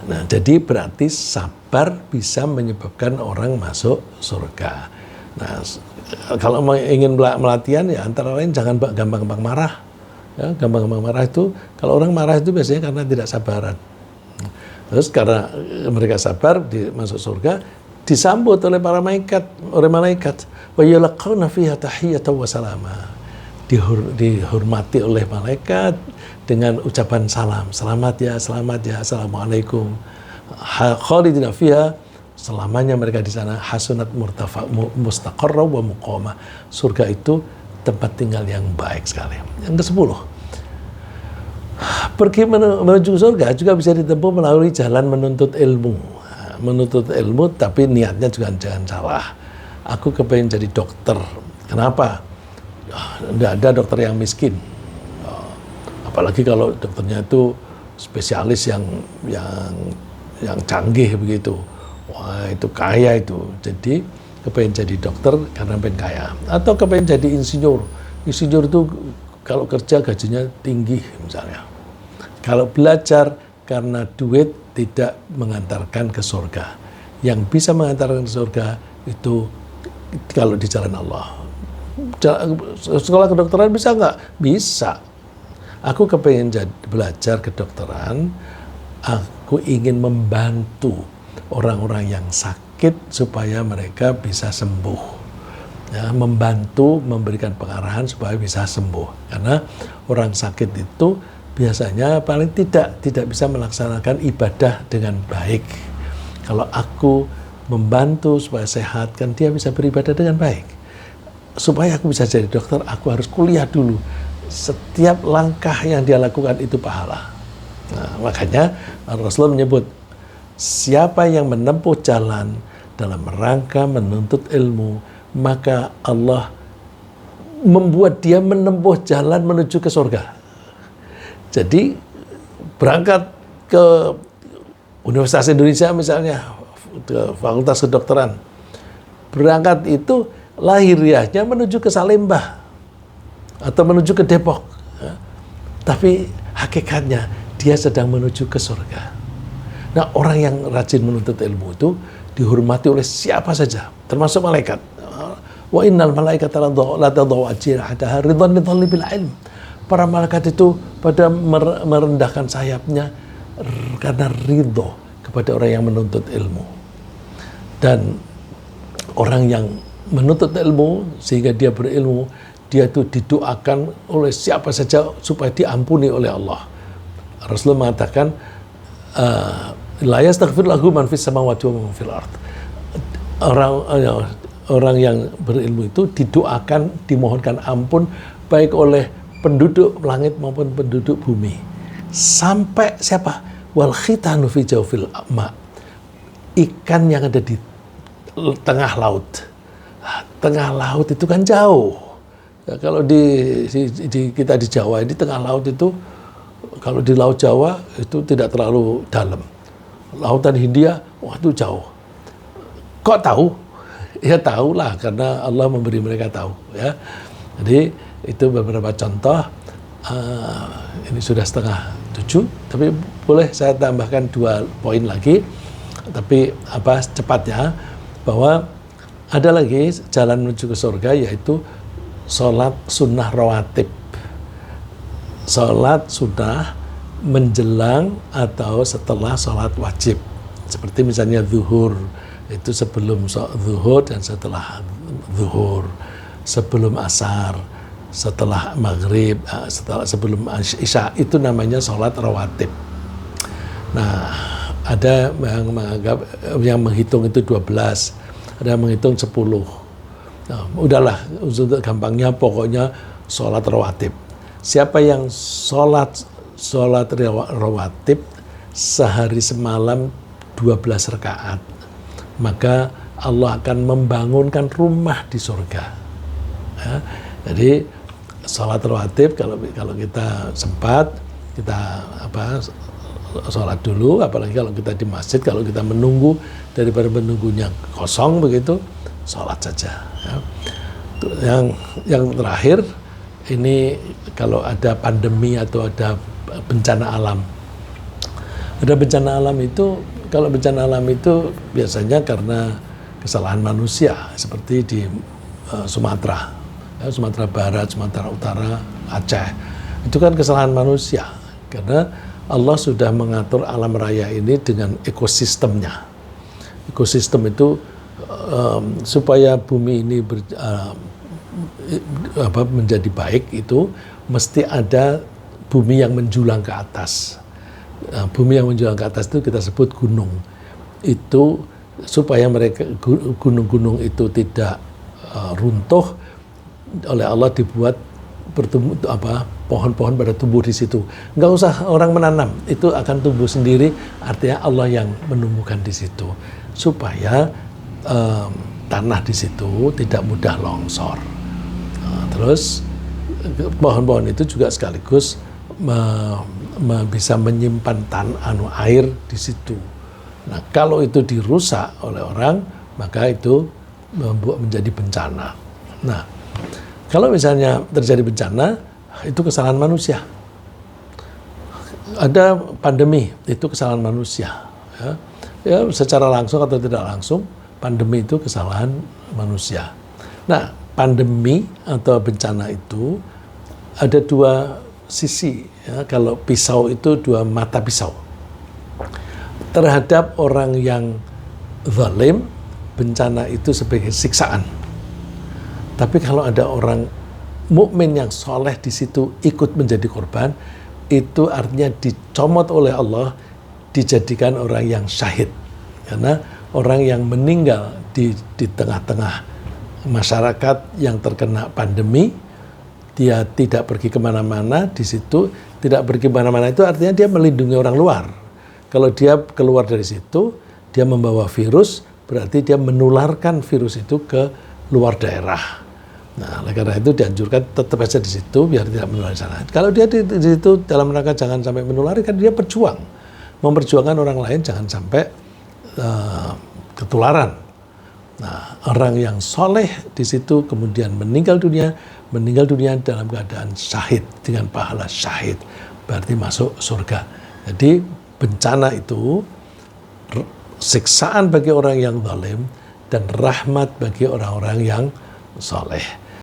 Nah, jadi berarti sabar bisa menyebabkan orang masuk surga. Nah, kalau ingin melatihan ya antara lain jangan gampang-gampang marah. Ya, gampang-gampang marah itu, kalau orang marah itu biasanya karena tidak sabaran. Terus karena mereka sabar masuk surga, disambut oleh para malaikat, wa yalqawna fiha tahiyatan wa salama. Dihormati oleh malaikat dengan ucapan salam. Selamat ya, assalamualaikum. Khalidina fiha, selamanya mereka di sana, hasunat mustaqarra wa muqama. Surga itu tempat tinggal yang baik sekali. Yang ke-10, pergi menuju surga juga bisa ditempuh melalui jalan menuntut ilmu. Menuntut ilmu, tapi niatnya juga jangan salah. Aku kepengen jadi dokter. Kenapa? Tidak ada dokter yang miskin. Apalagi kalau dokternya itu spesialis yang canggih begitu. Wah, itu kaya itu. Jadi kepengen jadi dokter karena pengen kaya. Atau kepengen jadi insinyur. Insinyur itu kalau kerja gajinya tinggi misalnya. Kalau belajar karena duit tidak mengantarkan ke surga. Yang bisa mengantarkan ke surga itu kalau di jalan Allah. Sekolah kedokteran bisa nggak? Bisa. Aku kepengen belajar kedokteran. Aku ingin membantu orang-orang yang sakit supaya mereka bisa sembuh. Ya, membantu, memberikan pengarahan supaya bisa sembuh. Karena orang sakit itu biasanya paling tidak bisa melaksanakan ibadah dengan baik. Kalau aku membantu supaya sehat, kan dia bisa beribadah dengan baik. Supaya aku bisa jadi dokter, aku harus kuliah dulu. Setiap langkah yang dia lakukan itu pahala. Nah, makanya Rasulullah menyebut, siapa yang menempuh jalan dalam rangka menuntut ilmu, maka Allah membuat dia menempuh jalan menuju ke surga. Jadi berangkat ke Universitas Indonesia misalnya, ke Fakultas Kedokteran, berangkat itu lahiriahnya menuju ke Salemba atau menuju ke Depok, ya. Tapi hakikatnya dia sedang menuju ke surga. Nah, orang yang rajin menuntut ilmu itu dihormati oleh siapa saja, termasuk malaikat. Wa innal malaikata la tadau ajnihataha ridwan lidhalibil ilm. Para malaikat itu pada merendahkan sayapnya karena ridho kepada orang yang menuntut ilmu. Dan orang yang menuntut ilmu sehingga dia berilmu, dia itu didoakan oleh siapa saja supaya diampuni oleh Allah. Rasulullah mengatakan, la yastaghfir lahu man fis samawati wa man fil ard. Orang yang berilmu itu didoakan, dimohonkan ampun baik oleh penduduk langit maupun penduduk bumi. Sampai siapa? Wal khitanu fi jawfil ma. Ikan yang ada di tengah laut. Tengah laut itu kan jauh. Ya, kalau kita di Jawa ini tengah laut itu, kalau di Laut Jawa itu tidak terlalu dalam. Lautan Hindia, wah itu jauh. Kok tahu? Ya tahulah karena Allah memberi mereka tahu. Ya, jadi itu beberapa contoh. Ini sudah 6:30, tapi boleh saya tambahkan 2 poin lagi. Tapi cepatnya bahwa ada lagi jalan menuju ke surga, yaitu sholat sunnah rawatib. Sholat sunnah menjelang atau setelah sholat wajib. Seperti misalnya zuhur, itu sebelum zuhur dan setelah zuhur. Sebelum asar, setelah maghrib, sebelum isya, itu namanya sholat rawatib. Nah, ada yang menganggap, yang menghitung itu 12, ada yang menghitung 10. Nah, udahlah, untuk gampangnya pokoknya sholat rawatib. Siapa yang sholat rawatib sehari semalam 12 rakaat, maka Allah akan membangunkan rumah di surga. Ya, jadi sholat rawatib kalau kita sempat, kita sholat dulu, apalagi kalau kita di masjid, kalau kita menunggu, daripada menunggunya kosong begitu, sholat saja. Ya. Yang terakhir, ini kalau ada pandemi atau ada bencana alam. Ada bencana alam itu, kalau bencana alam itu biasanya karena kesalahan manusia, seperti di Sumatera. Ya, Sumatera Barat, Sumatera Utara, Aceh. Itu kan kesalahan manusia, karena Allah sudah mengatur alam raya ini dengan ekosistemnya. Ekosistem itu supaya bumi ini menjadi baik, itu mesti ada bumi yang menjulang ke atas. Bumi yang menjulang ke atas itu kita sebut gunung. Itu supaya mereka gunung-gunung itu tidak runtuh, oleh Allah dibuat bertumbuh pohon-pohon pada tumbuh di situ. Nggak usah orang menanam, itu akan tumbuh sendiri. Artinya Allah yang menumbuhkan di situ supaya tanah di situ tidak mudah longsor. Terus pohon-pohon itu juga sekaligus bisa menyimpan air di situ. Nah, kalau itu dirusak oleh orang, maka itu membuat menjadi bencana. Nah, kalau misalnya terjadi bencana, itu kesalahan manusia. Ada pandemi, itu kesalahan manusia. Ya, secara langsung atau tidak langsung, pandemi itu kesalahan manusia. Nah, pandemi atau bencana itu ada 2 sisi. Ya, kalau pisau itu 2 mata pisau. Terhadap orang yang zalim, bencana itu sebagai siksaan. Tapi kalau ada orang mukmin yang soleh di situ ikut menjadi korban, itu artinya dicomot oleh Allah, dijadikan orang yang syahid. Karena orang yang meninggal di tengah-tengah masyarakat yang terkena pandemi, dia tidak pergi kemana-mana di situ, tidak pergi kemana-mana itu artinya dia melindungi orang luar. Kalau dia keluar dari situ, dia membawa virus, berarti dia menularkan virus itu ke luar daerah. Nah, oleh karena itu dianjurkan tetap aja di situ biar tidak menulari sana. Kalau dia di situ dalam rangka jangan sampai menulari, kan dia berjuang, memperjuangkan orang lain jangan sampai ketularan. Nah, orang yang soleh di situ kemudian meninggal dunia dalam keadaan syahid dengan pahala syahid, berarti masuk surga. Jadi bencana itu siksaan bagi orang yang zalim dan rahmat bagi orang-orang yang soleh.